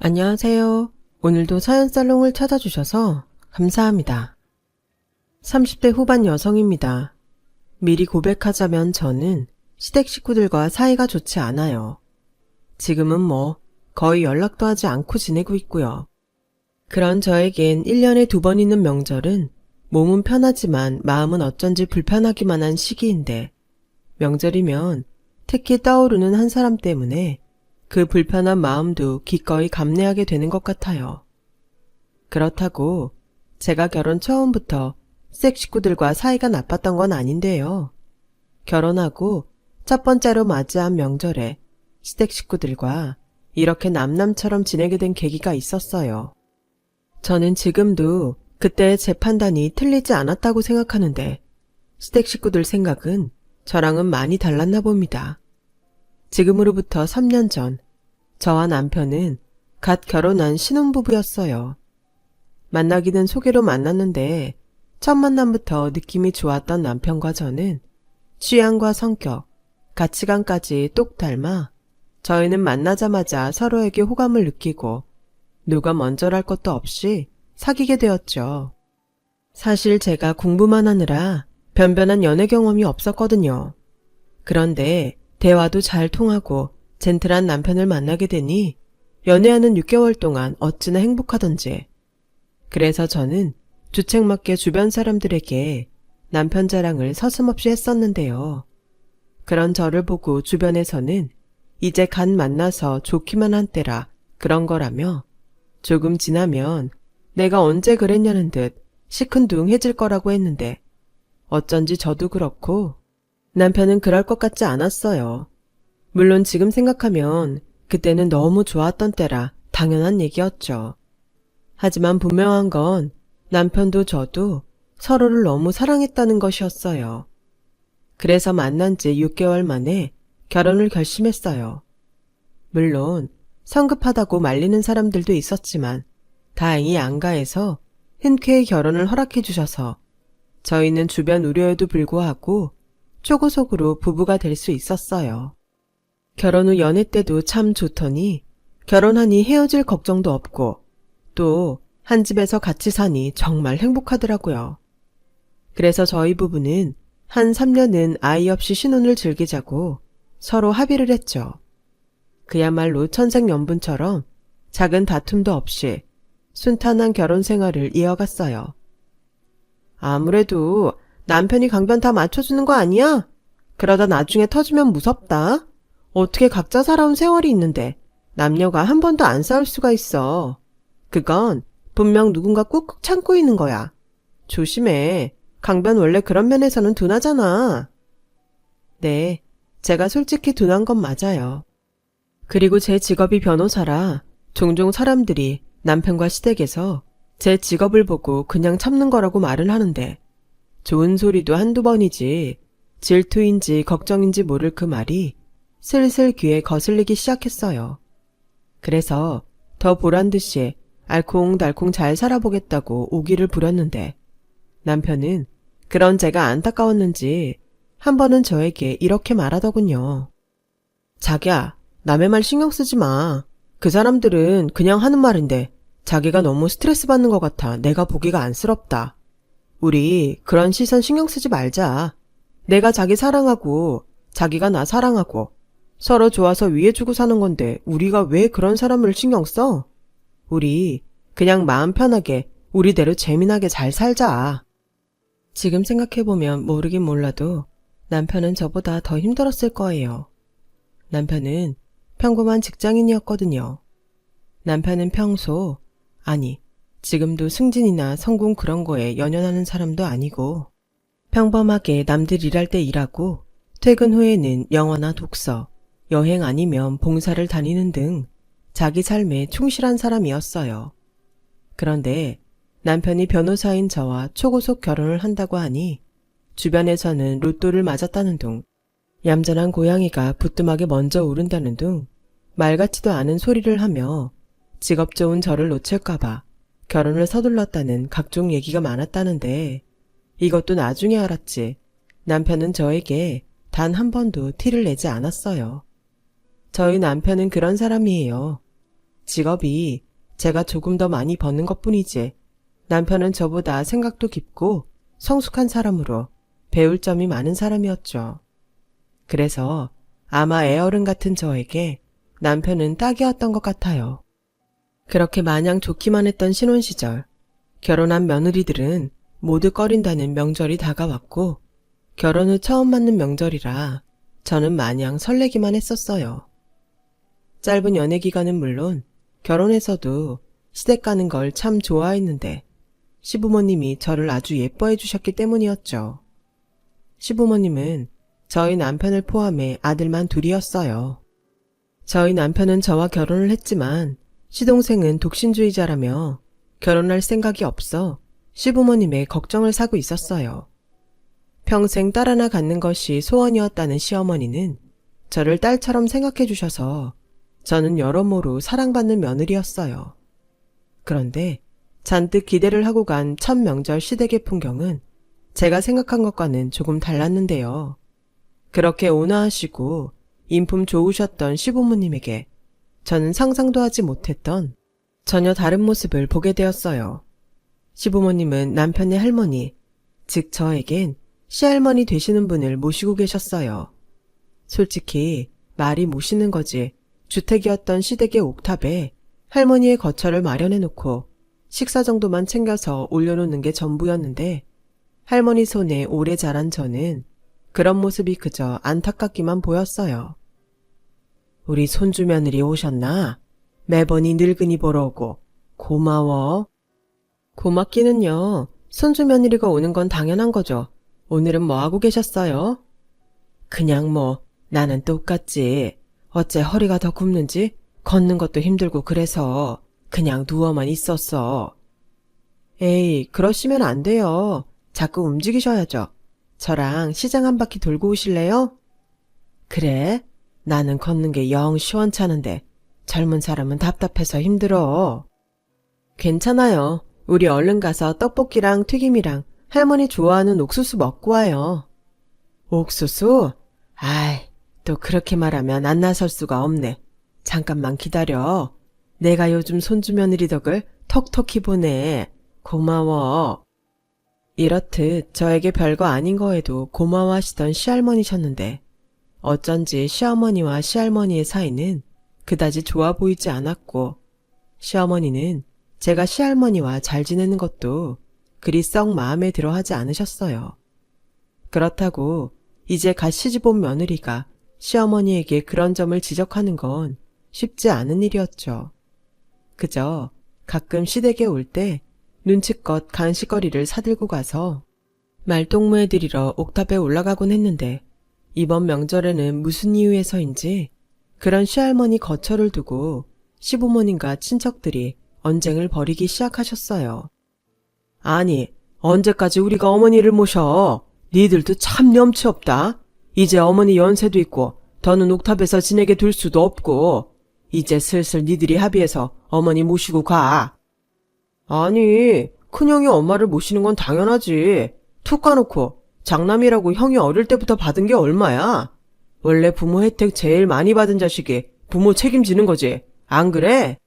안녕하세요. 오늘도 사연살롱을 찾아주셔서 감사합니다. 30대 후반 여성입니다. 미리 고백하자면 저는 시댁 식구들과 사이가 좋지 않아요. 지금은 거의 연락도 하지 않고 지내고 있고요. 그런 저에겐 1년에 2번 있는 명절은 몸은 편하지만 마음은 어쩐지 불편하기만 한 시기인데, 명절이면 특히 떠오르는 한 사람 때문에 그 불편한 마음도 기꺼이 감내하게 되는 것 같아요. 그렇다고 제가 결혼 처음부터 시댁 식구들과 사이가 나빴던 건 아닌데요. 결혼하고 첫 번째로 맞이한 명절에 시댁 식구들과 이렇게 남남처럼 지내게 된 계기가 있었어요. 저는 지금도 그때의 제 판단이 틀리지 않았다고 생각하는데, 시댁 식구들 생각은 저랑은 많이 달랐나 봅니다. 지금으로부터 3년 전, 저와 남편은 갓 결혼한 신혼부부였어요. 만나기는 소개로 만났는데 첫 만남부터 느낌이 좋았던 남편과 저는 취향과 성격, 가치관까지 똑 닮아 저희는 만나자마자 서로에게 호감을 느끼고 누가 먼저랄 것도 없이 사귀게 되었죠. 사실 제가 공부만 하느라 변변한 연애 경험이 없었거든요. 그런데 대화도 잘 통하고 젠틀한 남편을 만나게 되니 연애하는 6개월 동안 어찌나 행복하던지. 그래서 저는 주책맞게 주변 사람들에게 남편 자랑을 서슴없이 했었는데요. 그런 저를 보고 주변에서는 이제 갓 만나서 좋기만 한 때라 그런 거라며 조금 지나면 내가 언제 그랬냐는 듯 시큰둥해질 거라고 했는데, 어쩐지 저도 그렇고 남편은 그럴 것 같지 않았어요. 물론 지금 생각하면 그때는 너무 좋았던 때라 당연한 얘기였죠. 하지만 분명한 건 남편도 저도 서로를 너무 사랑했다는 것이었어요. 그래서 만난 지 6개월 만에 결혼을 결심했어요. 물론 성급하다고 말리는 사람들도 있었지만 다행히 양가에서 흔쾌히 결혼을 허락해 주셔서 저희는 주변 우려에도 불구하고 초고속으로 부부가 될 수 있었어요. 결혼 후 연애 때도 참 좋더니 결혼하니 헤어질 걱정도 없고 또 한 집에서 같이 사니 정말 행복하더라고요. 그래서 저희 부부는 한 3년은 아이 없이 신혼을 즐기자고 서로 합의를 했죠. 그야말로 천생연분처럼 작은 다툼도 없이 순탄한 결혼 생활을 이어갔어요. 아무래도 남편이 강변 다 맞춰주는 거 아니야? 그러다 나중에 터지면 무섭다. 어떻게 각자 살아온 세월이 있는데 남녀가 한 번도 안 싸울 수가 있어. 그건 분명 누군가 꾹꾹 참고 있는 거야. 조심해. 강변 원래 그런 면에서는 둔하잖아. 네, 제가 솔직히 둔한 건 맞아요. 그리고 제 직업이 변호사라 종종 사람들이 남편과 시댁에서 제 직업을 보고 그냥 참는 거라고 말을 하는데, 좋은 소리도 한두 번이지 질투인지 걱정인지 모를 그 말이 슬슬 귀에 거슬리기 시작했어요. 그래서 더 보란듯이 알콩달콩 잘 살아보겠다고 오기를 부렸는데, 남편은 그런 제가 안타까웠는지 한 번은 저에게 이렇게 말하더군요. 자기야, 남의 말 신경 쓰지 마. 그 사람들은 그냥 하는 말인데 자기가 너무 스트레스 받는 것 같아 내가 보기가 안쓰럽다. 우리 그런 시선 신경 쓰지 말자. 내가 자기 사랑하고 자기가 나 사랑하고 서로 좋아서 위해주고 사는 건데 우리가 왜 그런 사람을 신경 써? 우리 그냥 마음 편하게 우리대로 재미나게 잘 살자. 지금 생각해보면 모르긴 몰라도 남편은 저보다 더 힘들었을 거예요. 남편은 평범한 직장인이었거든요. 남편은 지금도 승진이나 성공 그런 거에 연연하는 사람도 아니고, 평범하게 남들 일할 때 일하고 퇴근 후에는 영화나 독서, 여행 아니면 봉사를 다니는 등 자기 삶에 충실한 사람이었어요. 그런데 남편이 변호사인 저와 초고속 결혼을 한다고 하니 주변에서는 로또를 맞았다는 둥, 얌전한 고양이가 부뚜막에 먼저 오른다는 둥 말 같지도 않은 소리를 하며 직업 좋은 저를 놓칠까봐 결혼을 서둘렀다는 각종 얘기가 많았다는데, 이것도 나중에 알았지 남편은 저에게 단 한 번도 티를 내지 않았어요. 저희 남편은 그런 사람이에요. 직업이 제가 조금 더 많이 버는 것뿐이지 남편은 저보다 생각도 깊고 성숙한 사람으로 배울 점이 많은 사람이었죠. 그래서 아마 애어른 같은 저에게 남편은 딱이었던 것 같아요. 그렇게 마냥 좋기만 했던 신혼 시절, 결혼한 며느리들은 모두 꺼린다는 명절이 다가왔고 결혼 후 처음 맞는 명절이라 저는 마냥 설레기만 했었어요. 짧은 연애 기간은 물론 결혼해서도 시댁 가는 걸 참 좋아했는데 시부모님이 저를 아주 예뻐해 주셨기 때문이었죠. 시부모님은 저희 남편을 포함해 아들만 둘이었어요. 저희 남편은 저와 결혼을 했지만 시동생은 독신주의자라며 결혼할 생각이 없어 시부모님의 걱정을 사고 있었어요. 평생 딸 하나 갖는 것이 소원이었다는 시어머니는 저를 딸처럼 생각해 주셔서 저는 여러모로 사랑받는 며느리였어요. 그런데 잔뜩 기대를 하고 간 첫 명절 시댁의 풍경은 제가 생각한 것과는 조금 달랐는데요. 그렇게 온화하시고 인품 좋으셨던 시부모님에게 저는 상상도 하지 못했던 전혀 다른 모습을 보게 되었어요. 시부모님은 남편의 할머니, 즉 저에겐 시할머니 되시는 분을 모시고 계셨어요. 솔직히 말이 모시는 거지 주택이었던 시댁의 옥탑에 할머니의 거처를 마련해놓고 식사 정도만 챙겨서 올려놓는 게 전부였는데 할머니 손에 오래 자란 저는 그런 모습이 그저 안타깝기만 보였어요. 우리 손주 며느리 오셨나? 매번 이 늙은이 보러 오고 고마워. 고맙기는요. 손주 며느리가 오는 건 당연한 거죠. 오늘은 뭐 하고 계셨어요? 그냥 뭐 나는 똑같지. 어째 허리가 더 굽는지 걷는 것도 힘들고 그래서 그냥 누워만 있었어. 에이, 그러시면 안 돼요. 자꾸 움직이셔야죠. 저랑 시장 한 바퀴 돌고 오실래요? 그래? 나는 걷는 게 영 시원찮은데 젊은 사람은 답답해서 힘들어. 괜찮아요. 우리 얼른 가서 떡볶이랑 튀김이랑 할머니 좋아하는 옥수수 먹고 와요. 옥수수? 아이, 또 그렇게 말하면 안 나설 수가 없네. 잠깐만 기다려. 내가 요즘 손주 며느리 덕을 톡톡히 보내. 고마워. 이렇듯 저에게 별거 아닌 거에도 고마워하시던 시할머니셨는데 어쩐지 시어머니와 시할머니의 사이는 그다지 좋아 보이지 않았고 시어머니는 제가 시할머니와 잘 지내는 것도 그리 썩 마음에 들어 하지 않으셨어요. 그렇다고 이제 갓 시집온 며느리가 시어머니에게 그런 점을 지적하는 건 쉽지 않은 일이었죠. 그저 가끔 시댁에 올 때 눈치껏 간식거리를 사들고 가서 말동무해 드리러 옥탑에 올라가곤 했는데 이번 명절에는 무슨 이유에서인지 그런 시할머니 거처를 두고 시부모님과 친척들이 언쟁을 벌이기 시작하셨어요. 아니, 언제까지 우리가 어머니를 모셔? 니들도 참 염치 없다. 이제 어머니 연세도 있고 더는 옥탑에서 지내게 둘 수도 없고 이제 슬슬 니들이 합의해서 어머니 모시고 가. 아니, 큰형이 엄마를 모시는 건 당연하지. 툭 까놓고 장남이라고 형이 어릴 때부터 받은 게 얼마야? 원래 부모 혜택 제일 많이 받은 자식이 부모 책임지는 거지. 안 그래?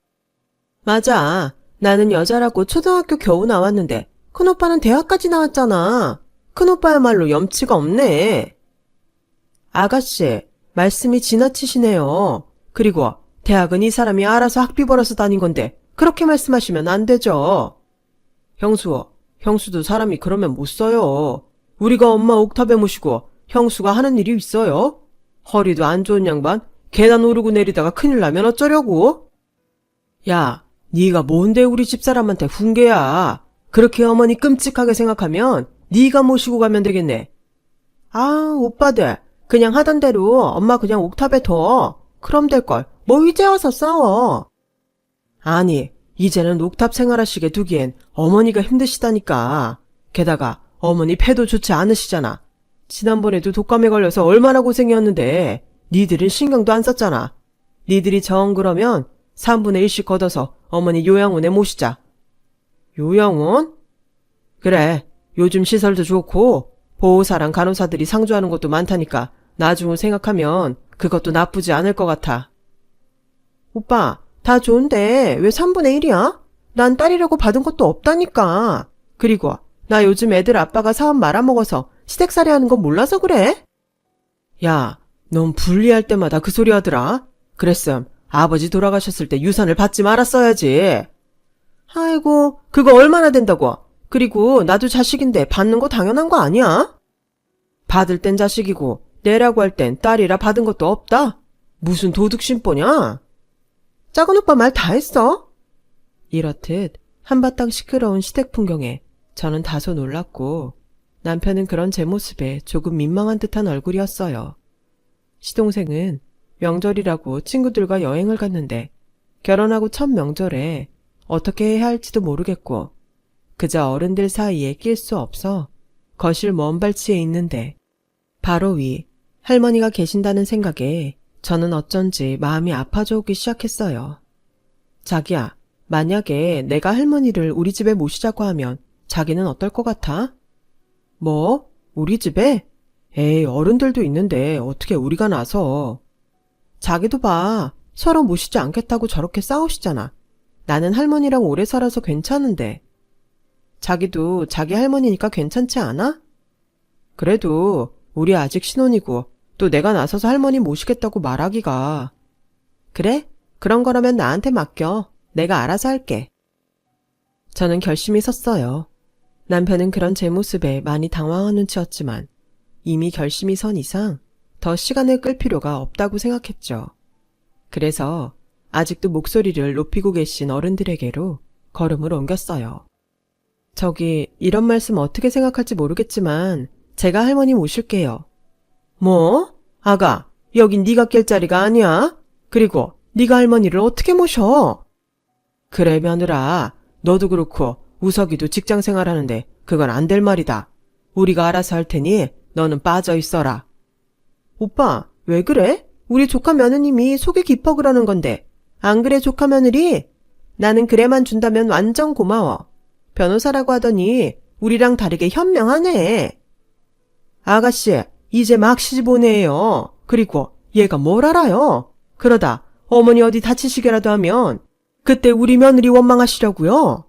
맞아. 나는 여자라고 초등학교 겨우 나왔는데 큰오빠는 대학까지 나왔잖아. 큰오빠야말로 염치가 없네. 아가씨, 말씀이 지나치시네요. 그리고 대학은 이 사람이 알아서 학비 벌어서 다닌 건데 그렇게 말씀하시면 안 되죠. 형수도 사람이 그러면 못 써요. 우리가 엄마 옥탑에 모시고 형수가 하는 일이 있어요? 허리도 안 좋은 양반 계단 오르고 내리다가 큰일 나면 어쩌려고? 야, 네가 뭔데 우리 집사람한테 훈계야. 그렇게 어머니 끔찍하게 생각하면 네가 모시고 가면 되겠네. 아, 오빠들 그냥 하던 대로 엄마 그냥 옥탑에 둬. 그럼 될걸. 뭐 이제 와서 싸워. 아니, 이제는 옥탑 생활하시게 두기엔 어머니가 힘드시다니까. 게다가 어머니 폐도 좋지 않으시잖아. 지난번에도 독감에 걸려서 얼마나 고생이었는데 니들은 신경도 안 썼잖아. 니들이 정 그러면 3분의 1씩 걷어서 어머니 요양원에 모시자. 요양원? 그래, 요즘 시설도 좋고 보호사랑 간호사들이 상주하는 것도 많다니까 나중을 생각하면 그것도 나쁘지 않을 것 같아. 오빠, 다 좋은데 왜 3분의 1이야? 난 딸이라고 받은 것도 없다니까. 그리고 나 요즘 애들 아빠가 사업 말아먹어서 시댁살이 하는 건 몰라서 그래? 야, 넌 불리할 때마다 그 소리 하더라. 그랬음 아버지 돌아가셨을 때 유산을 받지 말았어야지. 아이고, 그거 얼마나 된다고. 그리고 나도 자식인데 받는 거 당연한 거 아니야? 받을 땐 자식이고 내라고 할 땐 딸이라 받은 것도 없다. 무슨 도둑심보냐? 작은 오빠 말 다 했어? 이렇듯 한바탕 시끄러운 시댁 풍경에 저는 다소 놀랐고 남편은 그런 제 모습에 조금 민망한 듯한 얼굴이었어요. 시동생은 명절이라고 친구들과 여행을 갔는데 결혼하고 첫 명절에 어떻게 해야 할지도 모르겠고 그저 어른들 사이에 낄 수 없어 거실 먼발치에 있는데 바로 위 할머니가 계신다는 생각에 저는 어쩐지 마음이 아파져 오기 시작했어요. 자기야, 만약에 내가 할머니를 우리 집에 모시자고 하면 자기는 어떨 것 같아? 뭐? 우리 집에? 에이, 어른들도 있는데 어떻게 우리가 나서. 자기도 봐. 서로 모시지 않겠다고 저렇게 싸우시잖아. 나는 할머니랑 오래 살아서 괜찮은데. 자기도 자기 할머니니까 괜찮지 않아? 그래도 우리 아직 신혼이고 또 내가 나서서 할머니 모시겠다고 말하기가. 그래? 그런 거라면 나한테 맡겨. 내가 알아서 할게. 저는 결심이 섰어요. 남편은 그런 제 모습에 많이 당황한 눈치였지만 이미 결심이 선 이상 더 시간을 끌 필요가 없다고 생각했죠. 그래서 아직도 목소리를 높이고 계신 어른들에게로 걸음을 옮겼어요. 저기 이런 말씀 어떻게 생각할지 모르겠지만 제가 할머니 모실게요. 뭐? 아가, 여긴 네가 낄 자리가 아니야. 그리고 네가 할머니를 어떻게 모셔? 그래 며느라, 너도 그렇고 우석이도 직장 생활하는데 그건 안 될 말이다. 우리가 알아서 할 테니 너는 빠져 있어라. 오빠, 왜 그래? 우리 조카 며느님이 속이 깊어 그러는 건데. 안 그래 조카 며느리? 나는 그래만 준다면 완전 고마워. 변호사라고 하더니 우리랑 다르게 현명하네. 아가씨, 이제 막 시집 오네요. 그리고 얘가 뭘 알아요? 그러다 어머니 어디 다치시게라도 하면 그때 우리 며느리 원망하시려고요?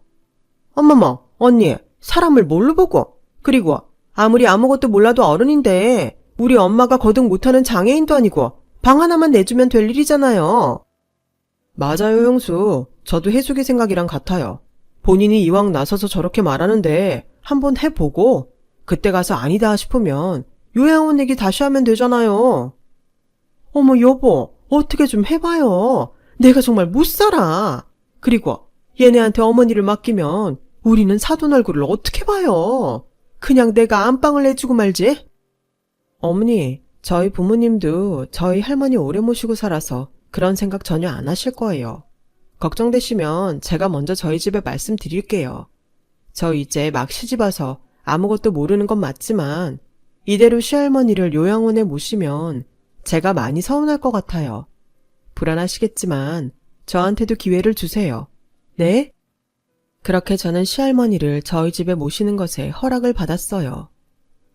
어머머, 언니, 사람을 뭘로 보고? 그리고 아무리 아무것도 몰라도 어른인데 우리 엄마가 거듭 못하는 장애인도 아니고 방 하나만 내주면 될 일이잖아요. 맞아요, 형수. 저도 해숙이 생각이랑 같아요. 본인이 이왕 나서서 저렇게 말하는데 한번 해보고 그때 가서 아니다 싶으면 요양원 얘기 다시 하면 되잖아요. 어머 여보, 어떻게 좀 해봐요. 내가 정말 못 살아. 그리고 얘네한테 어머니를 맡기면 우리는 사돈 얼굴을 어떻게 봐요. 그냥 내가 안방을 내주고 말지. 어머니, 저희 부모님도 저희 할머니 오래 모시고 살아서 그런 생각 전혀 안 하실 거예요. 걱정되시면 제가 먼저 저희 집에 말씀드릴게요. 저 이제 막 시집와서 아무것도 모르는 건 맞지만 이대로 시할머니를 요양원에 모시면 제가 많이 서운할 것 같아요. 불안하시겠지만 저한테도 기회를 주세요. 네? 그렇게 저는 시할머니를 저희 집에 모시는 것에 허락을 받았어요.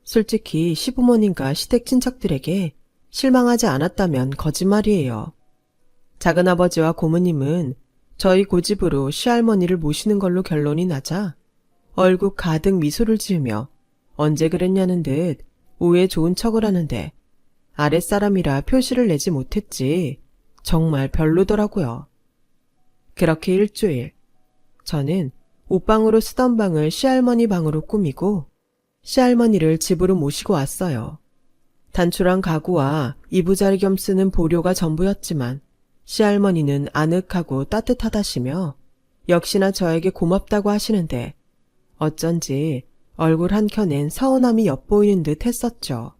솔직히 시부모님과 시댁 친척들에게 실망하지 않았다면 거짓말이에요. 작은아버지와 고모님은 저희 고집으로 시할머니를 모시는 걸로 결론이 나자 얼굴 가득 미소를 지으며 언제 그랬냐는 듯 우애 좋은 척을 하는데 아랫사람이라 표시를 내지 못했지 정말 별로더라고요. 그렇게 일주일, 저는 옷방으로 쓰던 방을 시할머니 방으로 꾸미고 시할머니를 집으로 모시고 왔어요. 단촐한 가구와 이부자리 겸 쓰는 보료가 전부였지만 시할머니는 아늑하고 따뜻하다시며 역시나 저에게 고맙다고 하시는데 어쩐지 얼굴 한켠엔 서운함이 엿보이는 듯 했었죠.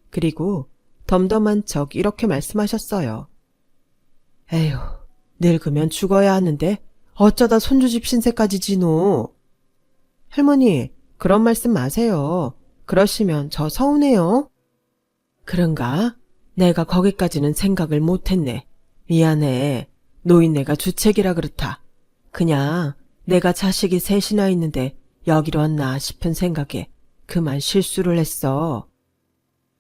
그리고 덤덤한 척 이렇게 말씀하셨어요. 에휴, 늙으면 죽어야 하는데 어쩌다 손주집 신세까지 지노. 할머니, 그런 말씀 마세요. 그러시면 저 서운해요. 그런가? 내가 거기까지는 생각을 못했네. 미안해. 노인네가 주책이라 그렇다. 그냥 내가 자식이 셋이나 있는데 여기로 왔나 싶은 생각에 그만 실수를 했어.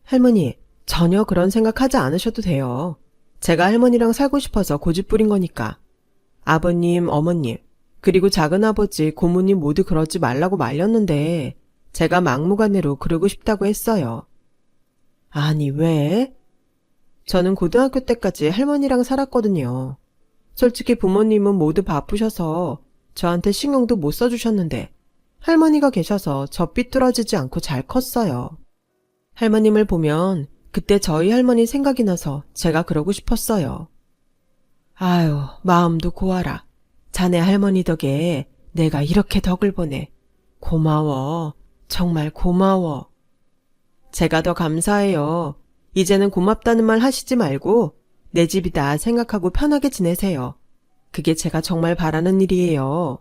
할머니, 전혀 그런 생각하지 않으셔도 돼요. 제가 할머니랑 살고 싶어서 고집 부린 거니까 아버님, 어머님, 그리고 작은아버지, 고모님 모두 그러지 말라고 말렸는데 제가 막무가내로 그러고 싶다고 했어요. 아니, 왜? 저는 고등학교 때까지 할머니랑 살았거든요. 솔직히 부모님은 모두 바쁘셔서 저한테 신경도 못 써주셨는데 할머니가 계셔서 저 삐뚤어지지 않고 잘 컸어요. 할머님을 보면 그때 저희 할머니 생각이 나서 제가 그러고 싶었어요. 아유, 마음도 고와라. 자네 할머니 덕에 내가 이렇게 덕을 보내. 고마워. 정말 고마워. 제가 더 감사해요. 이제는 고맙다는 말 하시지 말고 내 집이다 생각하고 편하게 지내세요. 그게 제가 정말 바라는 일이에요.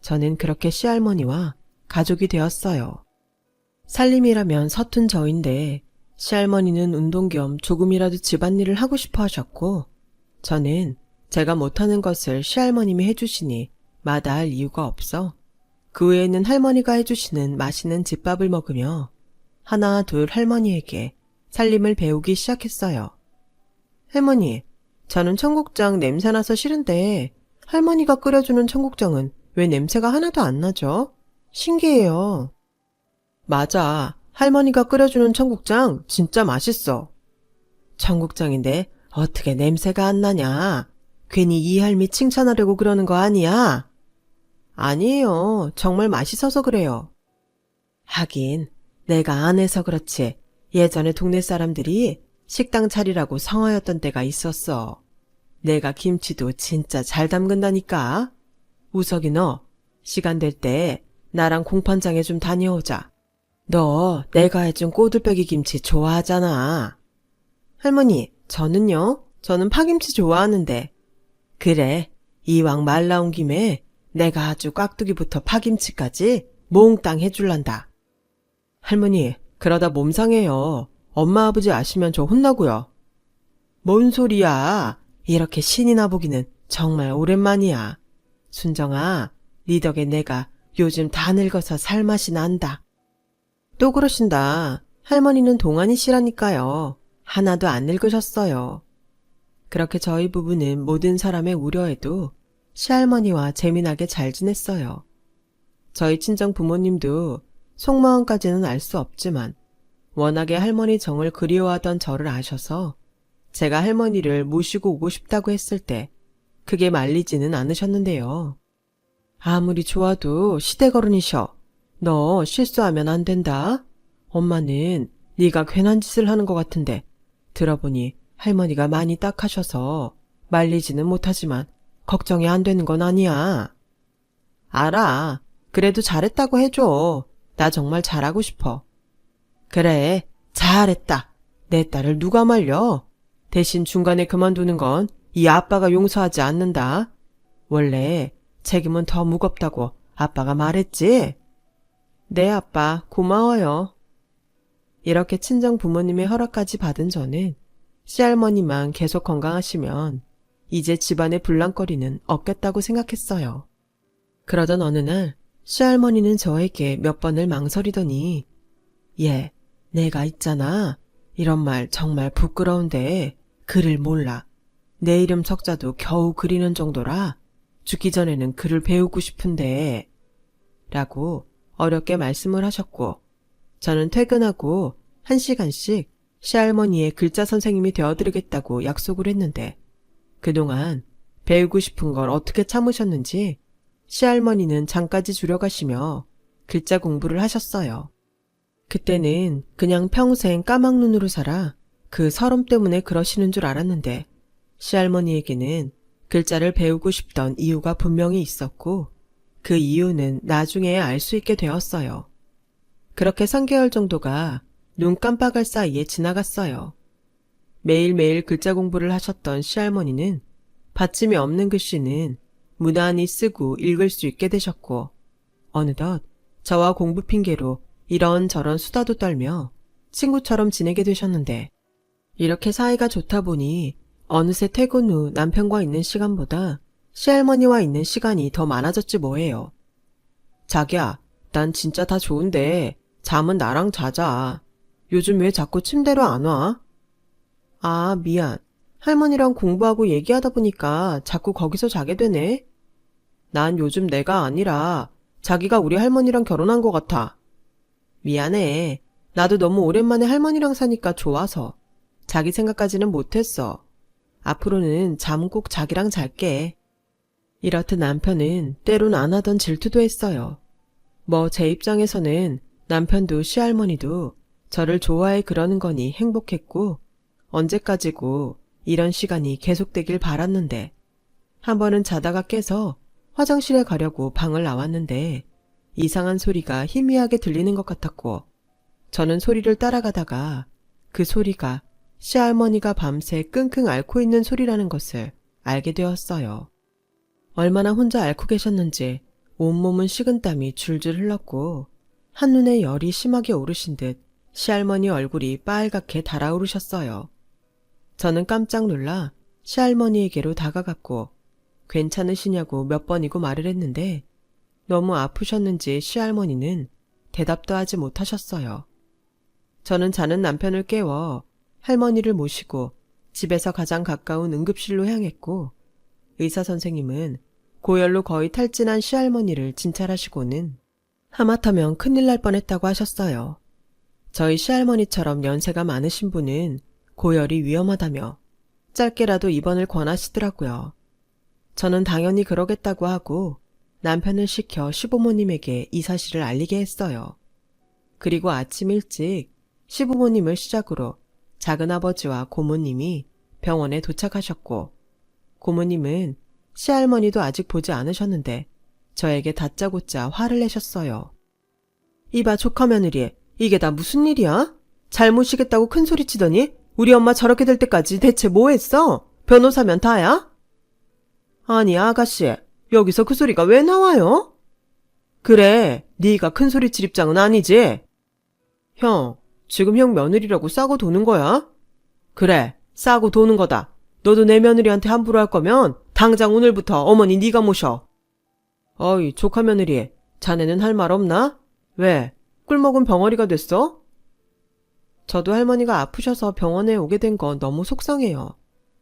저는 그렇게 시할머니와 가족이 되었어요. 살림이라면 서툰 저인데 시할머니는 운동 겸 조금이라도 집안일을 하고 싶어 하셨고 저는 제가 못하는 것을 시할머님이 해주시니 마다할 이유가 없어 그 외에는 할머니가 해주시는 맛있는 집밥을 먹으며 하나 둘 할머니에게 살림을 배우기 시작했어요. 할머니, 저는 청국장 냄새나서 싫은데 할머니가 끓여주는 청국장은 왜 냄새가 하나도 안 나죠? 신기해요. 맞아. 할머니가 끓여주는 청국장 진짜 맛있어. 청국장인데 어떻게 냄새가 안 나냐? 괜히 이 할미 칭찬하려고 그러는 거 아니야? 아니에요. 정말 맛있어서 그래요. 하긴 내가 안 해서 그렇지. 예전에 동네 사람들이 식당 차리라고 성화였던 때가 있었어. 내가 김치도 진짜 잘 담근다니까. 우석이 너 시간 될 때 나랑 공판장에 좀 다녀오자. 너 내가 해준 꼬들빼기 김치 좋아하잖아. 할머니, 저는요? 저는 파김치 좋아하는데. 그래, 이왕 말 나온 김에 내가 아주 깍두기부터 파김치까지 몽땅 해줄란다. 할머니, 그러다 몸 상해요. 엄마 아버지 아시면 저 혼나고요. 뭔 소리야. 이렇게 신이 나보기는 정말 오랜만이야. 순정아, 네 덕에 내가 요즘 다 늙어서 살맛이 난다. 또 그러신다. 할머니는 동안이시라니까요. 하나도 안 늙으셨어요. 그렇게 저희 부부는 모든 사람의 우려에도 시할머니와 재미나게 잘 지냈어요. 저희 친정 부모님도 속마음까지는 알 수 없지만 워낙에 할머니 정을 그리워하던 저를 아셔서 제가 할머니를 모시고 오고 싶다고 했을 때 크게 말리지는 않으셨는데요. 아무리 좋아도 시댁어른이셔. 너 실수하면 안 된다. 엄마는 네가 괜한 짓을 하는 것 같은데 들어보니 할머니가 많이 딱하셔서 말리지는 못하지만 걱정이 안 되는 건 아니야. 알아. 그래도 잘했다고 해줘. 나 정말 잘하고 싶어. 그래, 잘했다. 내 딸을 누가 말려? 대신 중간에 그만두는 건 이 아빠가 용서하지 않는다. 원래 책임은 더 무겁다고 아빠가 말했지? 네, 아빠, 고마워요. 이렇게 친정 부모님의 허락까지 받은 저는 시할머니만 계속 건강하시면 이제 집안의 불랑거리는 없겠다고 생각했어요. 그러던 어느 날 시할머니는 저에게 몇 번을 망설이더니 얘, 내가 있잖아. 이런 말 정말 부끄러운데 글을 몰라. 내 이름 석자도 겨우 그리는 정도라 죽기 전에는 글을 배우고 싶은데 라고 어렵게 말씀을 하셨고 저는 퇴근하고 1시간씩 시할머니의 글자 선생님이 되어드리겠다고 약속을 했는데 그동안 배우고 싶은 걸 어떻게 참으셨는지 시할머니는 장까지 줄여가시며 글자 공부를 하셨어요. 그때는 그냥 평생 까막눈으로 살아 그 서름 때문에 그러시는 줄 알았는데 시할머니에게는 글자를 배우고 싶던 이유가 분명히 있었고 그 이유는 나중에 알 수 있게 되었어요. 그렇게 3개월 정도가 눈 깜빡할 사이에 지나갔어요. 매일매일 글자 공부를 하셨던 시할머니는 받침이 없는 글씨는 무난히 쓰고 읽을 수 있게 되셨고 어느덧 저와 공부 핑계로 이런저런 수다도 떨며 친구처럼 지내게 되셨는데 이렇게 사이가 좋다 보니 어느새 퇴근 후 남편과 있는 시간보다 시할머니와 있는 시간이 더 많아졌지 뭐예요. 자기야, 난 진짜 다 좋은데 잠은 나랑 자자. 요즘 왜 자꾸 침대로 안 와? 아, 미안. 할머니랑 공부하고 얘기하다 보니까 자꾸 거기서 자게 되네. 난 요즘 내가 아니라 자기가 우리 할머니랑 결혼한 것 같아. 미안해. 나도 너무 오랜만에 할머니랑 사니까 좋아서. 자기 생각까지는 못했어. 앞으로는 잠 꼭 자기랑 잘게. 이렇듯 남편은 때론 안 하던 질투도 했어요. 뭐 제 입장에서는 남편도 시할머니도 저를 좋아해 그러는 거니 행복했고 언제까지고 이런 시간이 계속되길 바랐는데 한 번은 자다가 깨서 화장실에 가려고 방을 나왔는데 이상한 소리가 희미하게 들리는 것 같았고 저는 소리를 따라가다가 그 소리가 시할머니가 밤새 끙끙 앓고 있는 소리라는 것을 알게 되었어요. 얼마나 혼자 앓고 계셨는지 온몸은 식은땀이 줄줄 흘렀고 한눈에 열이 심하게 오르신 듯 시할머니 얼굴이 빨갛게 달아오르셨어요. 저는 깜짝 놀라 시할머니에게로 다가갔고 괜찮으시냐고 몇 번이고 말을 했는데 너무 아프셨는지 시할머니는 대답도 하지 못하셨어요. 저는 자는 남편을 깨워 할머니를 모시고 집에서 가장 가까운 응급실로 향했고 의사 선생님은 고열로 거의 탈진한 시할머니를 진찰하시고는 하마터면 큰일 날 뻔했다고 하셨어요. 저희 시할머니처럼 연세가 많으신 분은 고열이 위험하다며 짧게라도 입원을 권하시더라고요. 저는 당연히 그러겠다고 하고 남편을 시켜 시부모님에게 이 사실을 알리게 했어요. 그리고 아침 일찍 시부모님을 시작으로 작은아버지와 고모님이 병원에 도착하셨고 고모님은 시할머니도 아직 보지 않으셨는데 저에게 다짜고짜 화를 내셨어요. 이봐 조카 며느리, 이게 다 무슨 일이야? 잘 모시겠다고 큰 소리 치더니 우리 엄마 저렇게 될 때까지 대체 뭐 했어? 변호사면 다야? 아니 아가씨, 여기서 그 소리가 왜 나와요? 그래, 네가 큰 소리 칠 입장은 아니지? 형, 지금 형 며느리라고 싸고 도는 거야? 그래, 싸고 도는 거다. 너도 내 며느리한테 함부로 할 거면 당장 오늘부터 어머니 네가 모셔. 어이, 조카 며느리, 자네는 할 말 없나? 왜, 꿀먹은 벙어리가 됐어? 저도 할머니가 아프셔서 병원에 오게 된 건 너무 속상해요.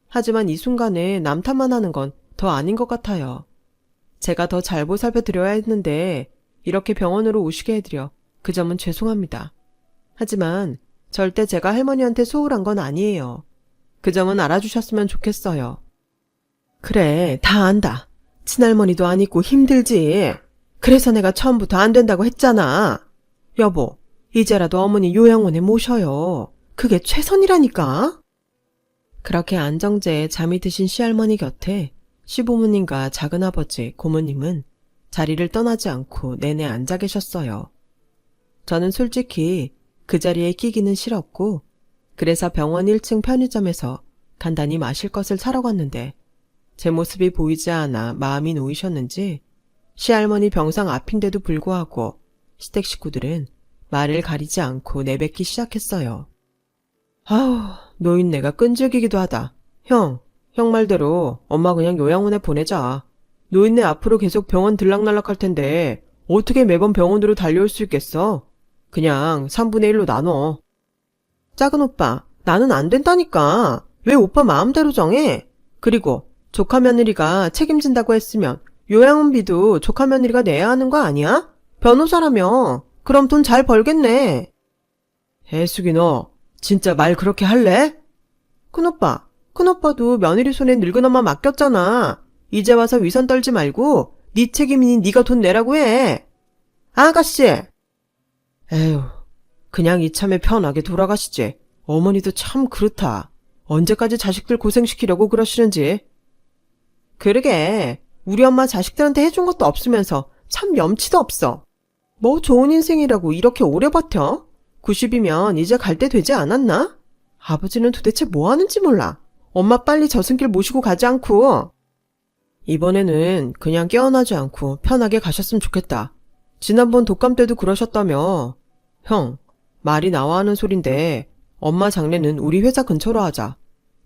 하지만 이 순간에 남 탓만 하는 건 더 아닌 것 같아요. 제가 더 잘 보살펴 드려야 했는데 이렇게 병원으로 오시게 해드려 그 점은 죄송합니다. 하지만 절대 제가 할머니한테 소홀한 건 아니에요. 그 점은 알아주셨으면 좋겠어요. 그래, 다 안다. 친할머니도 아니고 힘들지. 그래서 내가 처음부터 안 된다고 했잖아. 여보, 이제라도 어머니 요양원에 모셔요. 그게 최선이라니까. 그렇게 안정제에 잠이 드신 시할머니 곁에 시부모님과 작은아버지, 고모님은 자리를 떠나지 않고 내내 앉아 계셨어요. 저는 솔직히 그 자리에 끼기는 싫었고 그래서 병원 1층 편의점에서 간단히 마실 것을 사러 갔는데 제 모습이 보이지 않아 마음이 놓이셨는지 시할머니 병상 앞인데도 불구하고 시댁 식구들은 말을 가리지 않고 내뱉기 시작했어요. 아우, 노인네가 끈질기기도 하다. 형 말대로 엄마 그냥 요양원에 보내자. 노인네 앞으로 계속 병원 들락날락 할 텐데 어떻게 매번 병원으로 달려올 수 있겠어? 그냥 3분의 1로 나눠. 작은 오빠, 나는 안 된다니까. 왜 오빠 마음대로 정해? 그리고 조카 며느리가 책임진다고 했으면 요양원비도 조카 며느리가 내야 하는 거 아니야? 변호사라며. 그럼 돈 잘 벌겠네. 애숙이 너 진짜 말 그렇게 할래? 큰오빠도 며느리 손에 늙은 엄마 맡겼잖아. 이제 와서 위선 떨지 말고 네 책임이니 네가 돈 내라고 해. 아가씨. 에휴, 그냥 이참에 편하게 돌아가시지. 어머니도 참 그렇다. 언제까지 자식들 고생시키려고 그러시는지. 그러게, 우리 엄마 자식들한테 해준 것도 없으면서 참 염치도 없어. 뭐 좋은 인생이라고 이렇게 오래 버텨? 90이면 이제 갈 때 되지 않았나? 아버지는 도대체 뭐 하는지 몰라. 엄마 빨리 저승길 모시고 가지 않고. 이번에는 그냥 깨어나지 않고 편하게 가셨으면 좋겠다. 지난번 독감 때도 그러셨다며. 형, 말이 나와 하는 소린데 엄마 장례는 우리 회사 근처로 하자.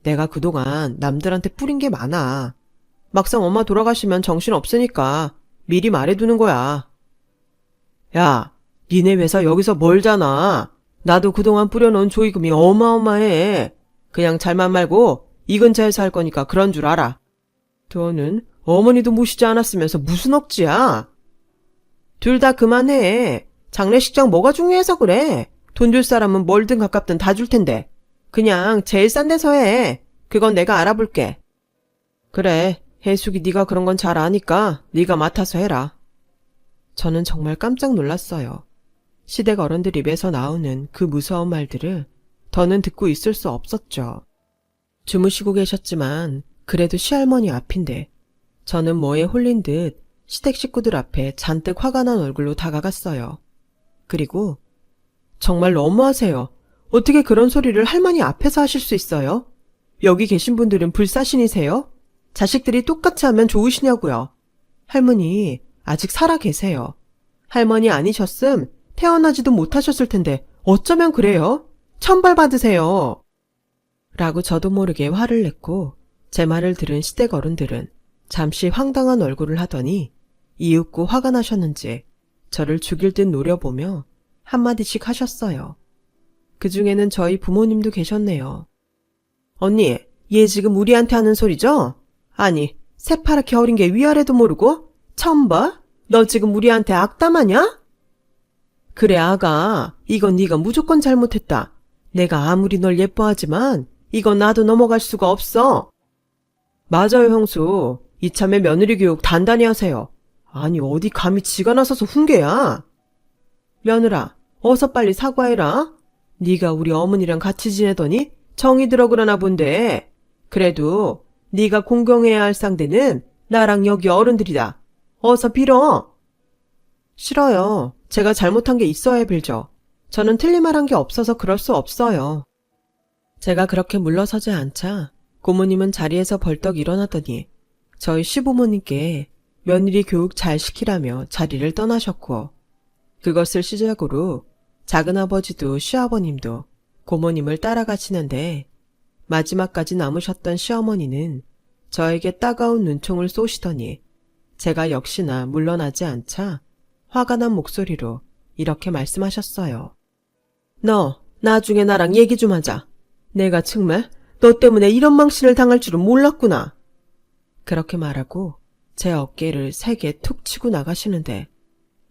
내가 그동안 남들한테 뿌린 게 많아. 막상 엄마 돌아가시면 정신 없으니까 미리 말해두는 거야. 야, 니네 회사 여기서 멀잖아. 나도 그동안 뿌려놓은 조의금이 어마어마해. 그냥 잘만 말고 이 근처에서 할 거니까 그런 줄 알아. 너는 어머니도 모시지 않았으면서 무슨 억지야? 둘 다 그만해. 장례식장 뭐가 중요해서 그래. 돈 줄 사람은 멀든 가깝든 다 줄 텐데. 그냥 제일 싼 데서 해. 그건 내가 알아볼게. 그래, 혜숙이 네가 그런 건 잘 아니까 네가 맡아서 해라. 저는 정말 깜짝 놀랐어요. 시댁 어른들 입에서 나오는 그 무서운 말들을 더는 듣고 있을 수 없었죠. 주무시고 계셨지만 그래도 시할머니 앞인데 저는 뭐에 홀린 듯 시댁 식구들 앞에 잔뜩 화가 난 얼굴로 다가갔어요. 그리고 정말 너무하세요. 어떻게 그런 소리를 할머니 앞에서 하실 수 있어요? 여기 계신 분들은 불사신이세요? 자식들이 똑같이 하면 좋으시냐고요. 할머니 아직 살아 계세요. 할머니 아니셨음 태어나지도 못하셨을 텐데 어쩌면 그래요? 천벌 받으세요. 라고 저도 모르게 화를 냈고 제 말을 들은 시댁 어른들은 잠시 황당한 얼굴을 하더니 이윽고 화가 나셨는지 저를 죽일 듯 노려보며 한마디씩 하셨어요. 그 중에는 저희 부모님도 계셨네요. 언니, 얘 지금 우리한테 하는 소리죠? 아니, 새파랗게 어린 게 위아래도 모르고? 처음 봐? 너 지금 우리한테 악담하냐? 그래 아가, 이건 네가 무조건 잘못했다. 내가 아무리 널 예뻐하지만 이건 나도 넘어갈 수가 없어. 맞아요 형수. 이참에 며느리 교육 단단히 하세요. 아니 어디 감히 지가 나서서 훈계야. 며느라, 어서 빨리 사과해라. 네가 우리 어머니랑 같이 지내더니 정이 들어 그러나 본데. 그래도 네가 공경해야 할 상대는 나랑 여기 어른들이다. 어서 빌어. 싫어요. 제가 잘못한 게 있어야 빌죠. 저는 틀린 말 한 게 없어서 그럴 수 없어요. 제가 그렇게 물러서지 않자 고모님은 자리에서 벌떡 일어나더니 저희 시부모님께 며느리 교육 잘 시키라며 자리를 떠나셨고 그것을 시작으로 작은아버지도 시아버님도 고모님을 따라가시는데 마지막까지 남으셨던 시어머니는 저에게 따가운 눈총을 쏘시더니 제가 역시나 물러나지 않자 화가 난 목소리로 이렇게 말씀하셨어요. 너 나중에 나랑 얘기 좀 하자. 내가 정말 너 때문에 이런 망신을 당할 줄은 몰랐구나. 그렇게 말하고 제 어깨를 세게 툭 치고 나가시는데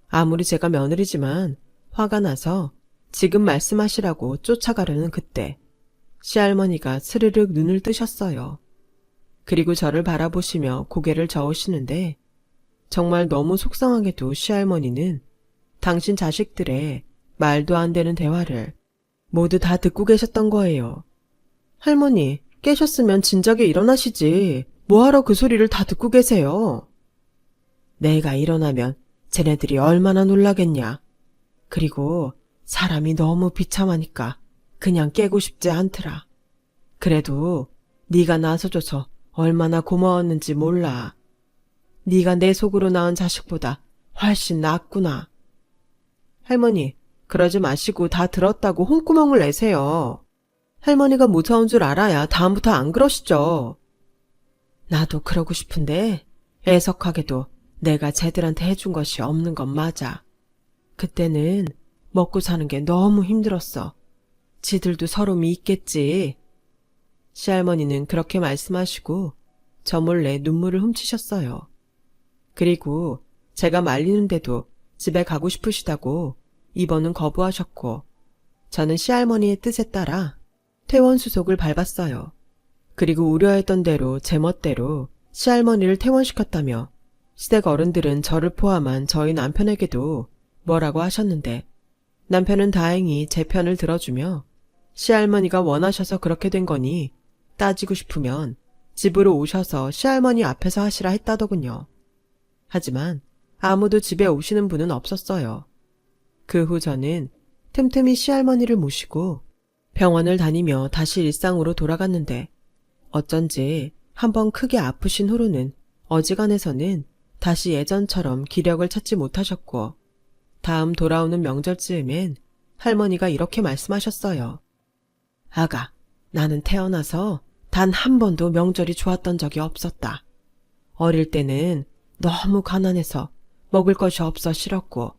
아무리 제가 며느리지만 화가 나서 지금 말씀하시라고 쫓아가려는 그때 시할머니가 스르륵 눈을 뜨셨어요. 그리고 저를 바라보시며 고개를 저으시는데 정말 너무 속상하게도 시할머니는 당신 자식들의 말도 안 되는 대화를 모두 다 듣고 계셨던 거예요. 할머니, 깨셨으면 진작에 일어나시지. 뭐하러 그 소리를 다 듣고 계세요? 내가 일어나면 쟤네들이 얼마나 놀라겠냐. 그리고 사람이 너무 비참하니까 그냥 깨고 싶지 않더라. 그래도 네가 나서줘서 얼마나 고마웠는지 몰라. 네가 내 속으로 낳은 자식보다 훨씬 낫구나. 할머니, 그러지 마시고 다 들었다고 홍구멍을 내세요. 할머니가 무서운 줄 알아야 다음부터 안 그러시죠. 나도 그러고 싶은데 애석하게도 내가 쟤들한테 해준 것이 없는 건 맞아. 그때는 먹고 사는 게 너무 힘들었어. 지들도 서러움이 있겠지. 시할머니는 그렇게 말씀하시고 저 몰래 눈물을 훔치셨어요. 그리고 제가 말리는데도 집에 가고 싶으시다고 입원은 거부하셨고 저는 시할머니의 뜻에 따라 퇴원수속을 밟았어요. 그리고 우려했던 대로 제멋대로 시할머니를 퇴원시켰다며 시댁 어른들은 저를 포함한 저희 남편에게도 뭐라고 하셨는데 남편은 다행히 제 편을 들어주며 시할머니가 원하셔서 그렇게 된 거니 따지고 싶으면 집으로 오셔서 시할머니 앞에서 하시라 했다더군요. 하지만 아무도 집에 오시는 분은 없었어요. 그 후 저는 틈틈이 시할머니를 모시고 병원을 다니며 다시 일상으로 돌아갔는데 어쩐지 한번 크게 아프신 후로는 어지간해서는 다시 예전처럼 기력을 찾지 못하셨고 다음 돌아오는 명절쯤엔 할머니가 이렇게 말씀하셨어요. 아가, 나는 태어나서 단 한 번도 명절이 좋았던 적이 없었다. 어릴 때는 너무 가난해서 먹을 것이 없어 싫었고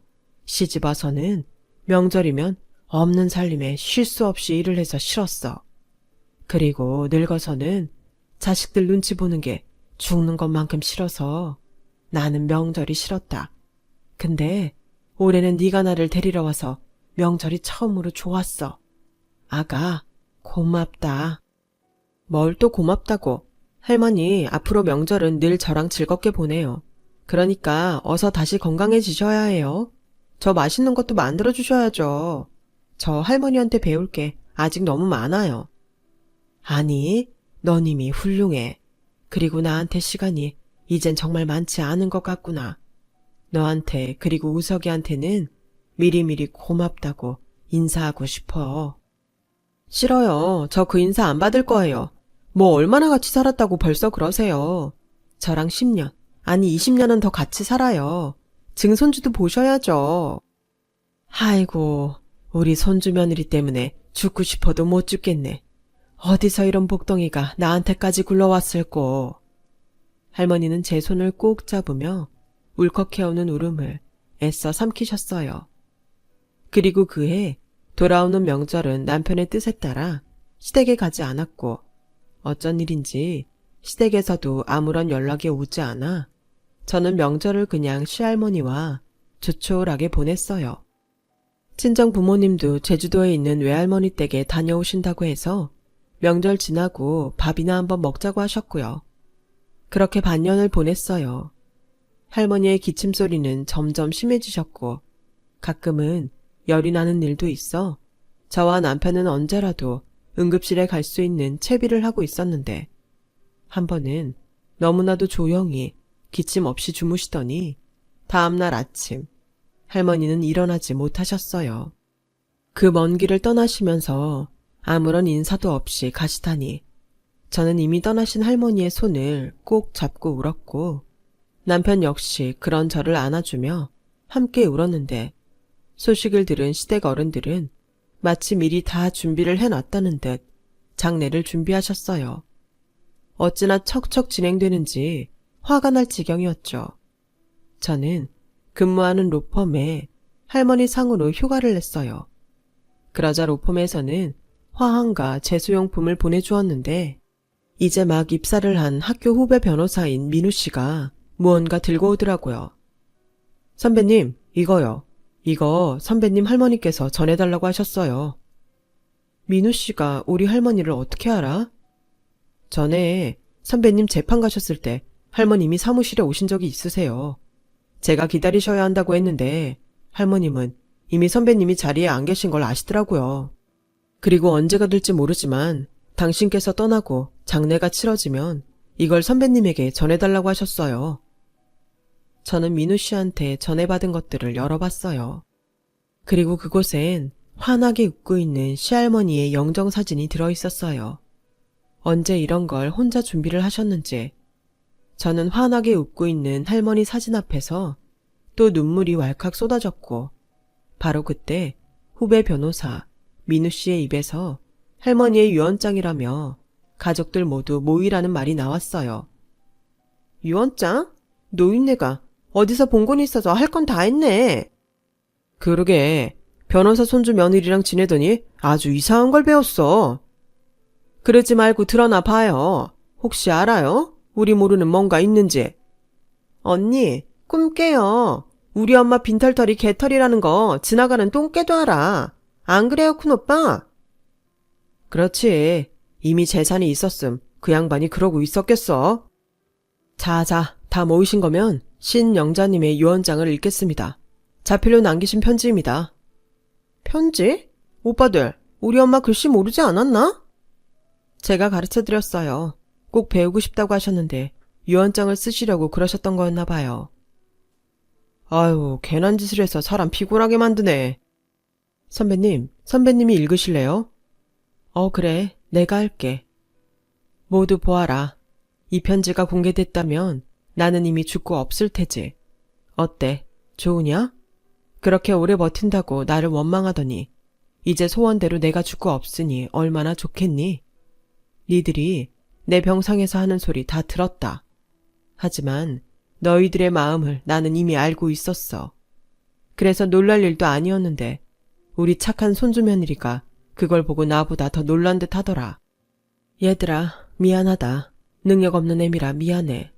시집 와서는 명절이면 없는 살림에 쉴 수 없이 일을 해서 싫었어. 그리고 늙어서는 자식들 눈치 보는 게 죽는 것만큼 싫어서 나는 명절이 싫었다. 근데 올해는 네가 나를 데리러 와서 명절이 처음으로 좋았어. 아가, 고맙다. 뭘 또 고맙다고. 할머니, 앞으로 명절은 늘 저랑 즐겁게 보내요. 그러니까 어서 다시 건강해지셔야 해요. 저 맛있는 것도 만들어주셔야죠. 저 할머니한테 배울 게 아직 너무 많아요. 아니, 넌 이미 훌륭해. 그리고 나한테 시간이 이젠 정말 많지 않은 것 같구나. 너한테 그리고 우석이한테는 미리미리 고맙다고 인사하고 싶어. 싫어요. 저 그 인사 안 받을 거예요. 뭐 얼마나 같이 살았다고 벌써 그러세요. 저랑 10년, 아니 20년은 더 같이 살아요. 증손주도 보셔야죠. 아이고, 우리 손주 며느리 때문에 죽고 싶어도 못 죽겠네. 어디서 이런 복덩이가 나한테까지 굴러왔을꼬. 할머니는 제 손을 꼭 잡으며 울컥해오는 울음을 애써 삼키셨어요. 그리고 그해 돌아오는 명절은 남편의 뜻에 따라 시댁에 가지 않았고 어쩐 일인지 시댁에서도 아무런 연락이 오지 않아 저는 명절을 그냥 시할머니와 조촐하게 보냈어요. 친정 부모님도 제주도에 있는 외할머니 댁에 다녀오신다고 해서 명절 지나고 밥이나 한번 먹자고 하셨고요. 그렇게 반년을 보냈어요. 할머니의 기침 소리는 점점 심해지셨고 가끔은 열이 나는 일도 있어 저와 남편은 언제라도 응급실에 갈 수 있는 채비를 하고 있었는데 한 번은 너무나도 조용히 기침 없이 주무시더니 다음날 아침 할머니는 일어나지 못하셨어요. 그 먼 길을 떠나시면서 아무런 인사도 없이 가시다니 저는 이미 떠나신 할머니의 손을 꼭 잡고 울었고 남편 역시 그런 저를 안아주며 함께 울었는데 소식을 들은 시댁 어른들은 마치 미리 다 준비를 해놨다는 듯 장례를 준비하셨어요. 어찌나 척척 진행되는지 화가 날 지경이었죠. 저는 근무하는 로펌에 할머니 상으로 휴가를 냈어요. 그러자 로펌에서는 화환과 제수용품을 보내주었는데 이제 막 입사를 한 학교 후배 변호사인 민우 씨가 무언가 들고 오더라고요. 선배님, 이거요. 이거 선배님 할머니께서 전해달라고 하셨어요. 민우 씨가 우리 할머니를 어떻게 알아? 전에 선배님 재판 가셨을 때 할머님이 사무실에 오신 적이 있으세요. 제가 기다리셔야 한다고 했는데 할머님은 이미 선배님이 자리에 안 계신 걸 아시더라고요. 그리고 언제가 될지 모르지만 당신께서 떠나고 장례가 치러지면 이걸 선배님에게 전해달라고 하셨어요. 저는 민우 씨한테 전해받은 것들을 열어봤어요. 그리고 그곳엔 환하게 웃고 있는 시할머니의 영정사진이 들어있었어요. 언제 이런 걸 혼자 준비를 하셨는지 저는 환하게 웃고 있는 할머니 사진 앞에서 또 눈물이 왈칵 쏟아졌고 바로 그때 후배 변호사 민우 씨의 입에서 할머니의 유언장이라며 가족들 모두 모이라는 말이 나왔어요. 유언장? 노인네가 어디서 본 건 있어서 할 건 다 했네. 그러게 변호사 손주 며느리랑 지내더니 아주 이상한 걸 배웠어. 그러지 말고 드러나 봐요. 혹시 알아요? 우리 모르는 뭔가 있는지. 언니, 꿈 깨요. 우리 엄마 빈털터리 개털이라는 거 지나가는 똥개도 알아. 안 그래요, 큰오빠? 그렇지. 이미 재산이 있었음. 그 양반이 그러고 있었겠어. 자자, 다 모이신 거면 신영자님의 유언장을 읽겠습니다. 자필로 남기신 편지입니다. 편지? 오빠들, 우리 엄마 글씨 모르지 않았나? 제가 가르쳐드렸어요. 꼭 배우고 싶다고 하셨는데 유언장을 쓰시려고 그러셨던 거였나 봐요. 아유, 괜한 짓을 해서 사람 피곤하게 만드네. 선배님이 읽으실래요? 그래, 내가 할게. 모두 보아라. 이 편지가 공개됐다면 나는 이미 죽고 없을 테지. 어때? 좋으냐? 그렇게 오래 버틴다고 나를 원망하더니 이제 소원대로 내가 죽고 없으니 얼마나 좋겠니? 니들이 내 병상에서 하는 소리 다 들었다. 하지만 너희들의 마음을 나는 이미 알고 있었어. 그래서 놀랄 일도 아니었는데 우리 착한 손주 며느리가 그걸 보고 나보다 더 놀란 듯 하더라. 얘들아, 미안하다. 능력 없는 애미라 미안해.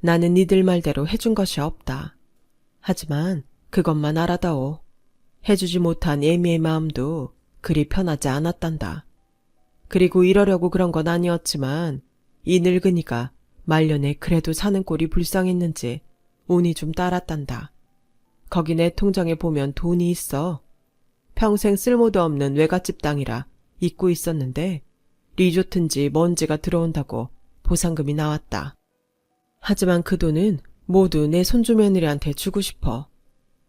나는 니들 말대로 해준 것이 없다. 하지만 그것만 알아다오. 해주지 못한 애미의 마음도 그리 편하지 않았단다. 그리고 이러려고 그런 건 아니었지만 이 늙은이가 말년에 그래도 사는 꼴이 불쌍했는지 운이 좀 따랐단다. 거기 내 통장에 보면 돈이 있어. 평생 쓸모도 없는 외갓집 땅이라 잊고 있었는데 리조트인지 뭔지가 들어온다고 보상금이 나왔다. 하지만 그 돈은 모두 내 손주 며느리한테 주고 싶어.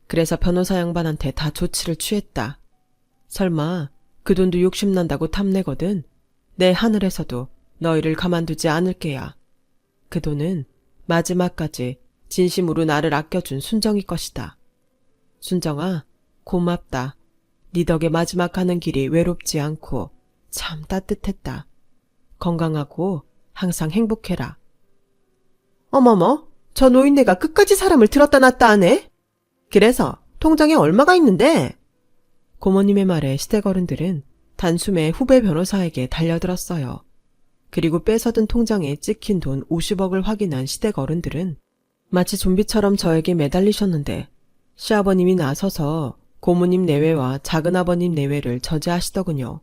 그래서 변호사 양반한테 다 조치를 취했다. 설마 그 돈도 욕심난다고 탐내거든 내 하늘에서도 너희를 가만두지 않을 게야. 그 돈은 마지막까지 진심으로 나를 아껴준 순정이 것이다. 순정아, 고맙다. 네 덕에 마지막 가는 길이 외롭지 않고 참 따뜻했다. 건강하고 항상 행복해라. 어머머, 저 노인네가 끝까지 사람을 들었다 놨다 하네? 그래서 통장에 얼마가 있는데? 고모님의 말에 시댁 어른들은 단숨에 후배 변호사에게 달려들었어요. 그리고 뺏어든 통장에 찍힌 돈 50억을 확인한 시댁 어른들은 마치 좀비처럼 저에게 매달리셨는데 시아버님이 나서서 고모님 내외와 작은아버님 내외를 저지하시더군요.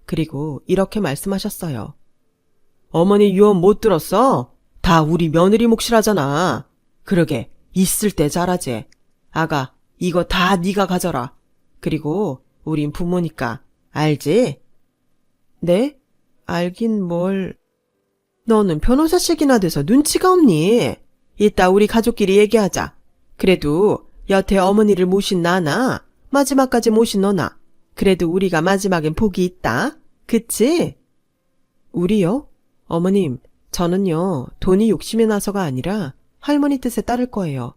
그리고 이렇게 말씀하셨어요. 어머니 유언 못 들었어? 다 우리 며느리 몫이라잖아. 그러게 있을 때 잘하지. 아가 이거 다 네가 가져라. 그리고 우린 부모니까 알지? 네? 알긴 뭘... 너는 변호사식이나 돼서 눈치가 없니? 이따 우리 가족끼리 얘기하자. 그래도 여태 어머니를 모신 나나 마지막까지 모신 너나 그래도 우리가 마지막엔 복이 있다. 그치? 우리요? 어머님, 저는요 돈이 욕심이 나서가 아니라 할머니 뜻에 따를 거예요.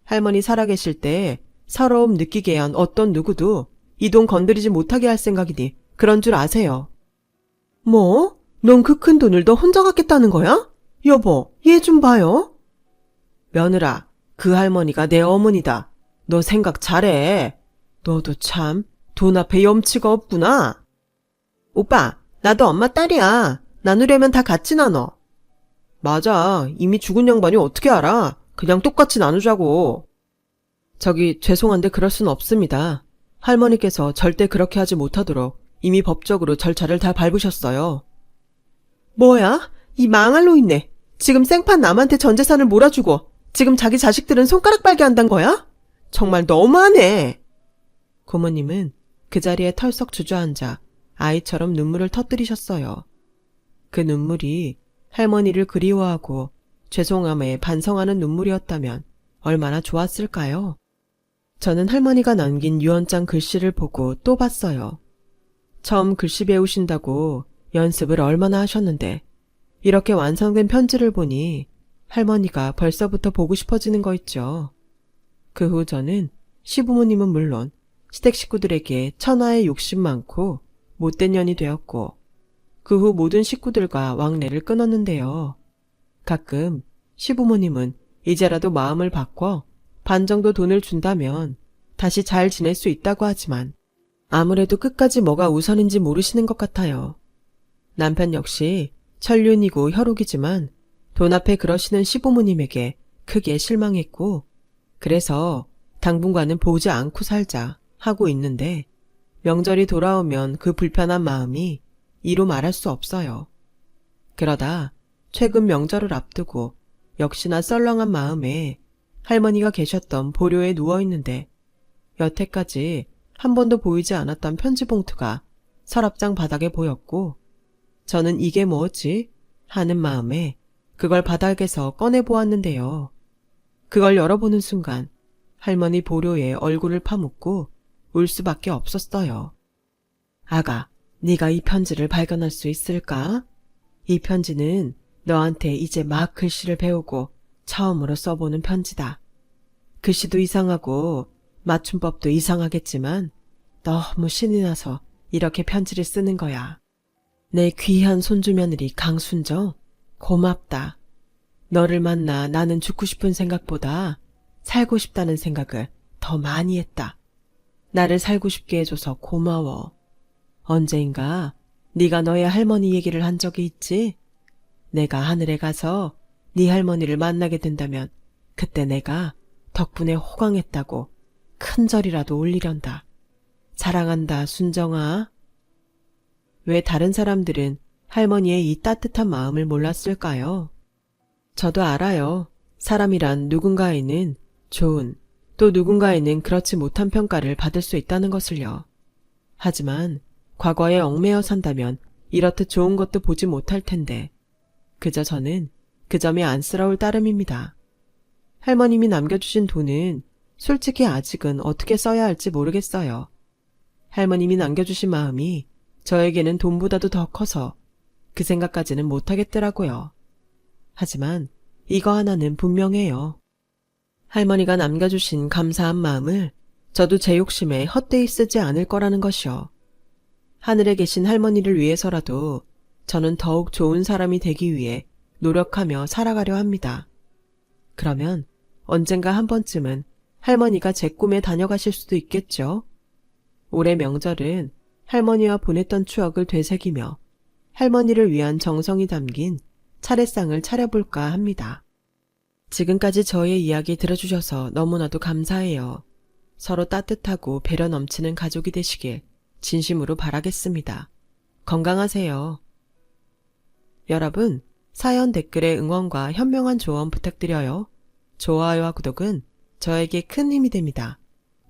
할머니 살아계실 때 서러움 느끼게 한 어떤 누구도 이 돈 건드리지 못하게 할 생각이니 그런 줄 아세요. 뭐? 넌 그 큰 돈을 너 혼자 갖겠다는 거야? 여보, 얘 좀 봐요. 며느라, 그 할머니가 내 어머니다. 너 생각 잘해. 너도 참 돈 앞에 염치가 없구나. 오빠, 나도 엄마 딸이야. 나누려면 다 같이 나눠. 맞아. 이미 죽은 양반이 어떻게 알아. 그냥 똑같이 나누자고. 저기 죄송한데 그럴 순 없습니다. 할머니께서 절대 그렇게 하지 못하도록 이미 법적으로 절차를 다 밟으셨어요. 뭐야? 이 망할 노인네. 지금 생판 남한테 전 재산을 몰아주고 지금 자기 자식들은 손가락 빨게 한단 거야? 정말 너무하네. 고모님은 그 자리에 털썩 주저앉아 아이처럼 눈물을 터뜨리셨어요. 그 눈물이 할머니를 그리워하고 죄송함에 반성하는 눈물이었다면 얼마나 좋았을까요? 저는 할머니가 남긴 유언장 글씨를 보고 또 봤어요. 처음 글씨 배우신다고 연습을 얼마나 하셨는데 이렇게 완성된 편지를 보니 할머니가 벌써부터 보고 싶어지는 거 있죠. 그 후 저는 시부모님은 물론 시댁 식구들에게 천하의 욕심 많고 못된 년이 되었고 그 후 모든 식구들과 왕래를 끊었는데요. 가끔 시부모님은 이제라도 마음을 바꿔 반 정도 돈을 준다면 다시 잘 지낼 수 있다고 하지만 아무래도 끝까지 뭐가 우선인지 모르시는 것 같아요. 남편 역시 천륜이고 혈육이지만 돈 앞에 그러시는 시부모님에게 크게 실망했고 그래서 당분간은 보지 않고 살자 하고 있는데 명절이 돌아오면 그 불편한 마음이 이루 말할 수 없어요. 그러다 최근 명절을 앞두고 역시나 썰렁한 마음에 할머니가 계셨던 보료에 누워있는데 여태까지 한 번도 보이지 않았던 편지 봉투가 서랍장 바닥에 보였고 저는 이게 뭐지? 하는 마음에 그걸 바닥에서 꺼내보았는데요. 그걸 열어보는 순간 할머니 보료에 얼굴을 파묻고 울 수밖에 없었어요. 아가, 네가 이 편지를 발견할 수 있을까? 이 편지는 너한테 이제 막 글씨를 배우고 처음으로 써보는 편지다. 글씨도 이상하고 맞춤법도 이상하겠지만 너무 신이 나서 이렇게 편지를 쓰는 거야. 내 귀한 손주 며느리 강순정, 고맙다. 너를 만나 나는 죽고 싶은 생각보다 살고 싶다는 생각을 더 많이 했다. 나를 살고 싶게 해줘서 고마워. 언제인가 네가 너의 할머니 얘기를 한 적이 있지? 내가 하늘에 가서 네 할머니를 만나게 된다면 그때 내가 덕분에 호강했다고 큰 절이라도 올리련다. 사랑한다, 순정아. 왜 다른 사람들은 할머니의 이 따뜻한 마음을 몰랐을까요? 저도 알아요. 사람이란 누군가에는 좋은, 또 누군가에는 그렇지 못한 평가를 받을 수 있다는 것을요. 하지만 과거에 얽매여 산다면 이렇듯 좋은 것도 보지 못할 텐데 그저 저는 그 점이 안쓰러울 따름입니다. 할머님이 남겨주신 돈은 솔직히 아직은 어떻게 써야 할지 모르겠어요. 할머님이 남겨주신 마음이 저에게는 돈보다도 더 커서 그 생각까지는 못하겠더라고요. 하지만 이거 하나는 분명해요. 할머니가 남겨주신 감사한 마음을 저도 제 욕심에 헛되이 쓰지 않을 거라는 것이요. 하늘에 계신 할머니를 위해서라도 저는 더욱 좋은 사람이 되기 위해 노력하며 살아가려 합니다. 그러면 언젠가 한 번쯤은 할머니가 제 꿈에 다녀가실 수도 있겠죠. 올해 명절은 할머니와 보냈던 추억을 되새기며 할머니를 위한 정성이 담긴 차례상을 차려볼까 합니다. 지금까지 저의 이야기 들어주셔서 너무나도 감사해요. 서로 따뜻하고 배려 넘치는 가족이 되시길 진심으로 바라겠습니다. 건강하세요. 여러분, 사연 댓글에 응원과 현명한 조언 부탁드려요. 좋아요와 구독은 저에게 큰 힘이 됩니다.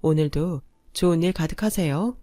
오늘도 좋은 일 가득하세요.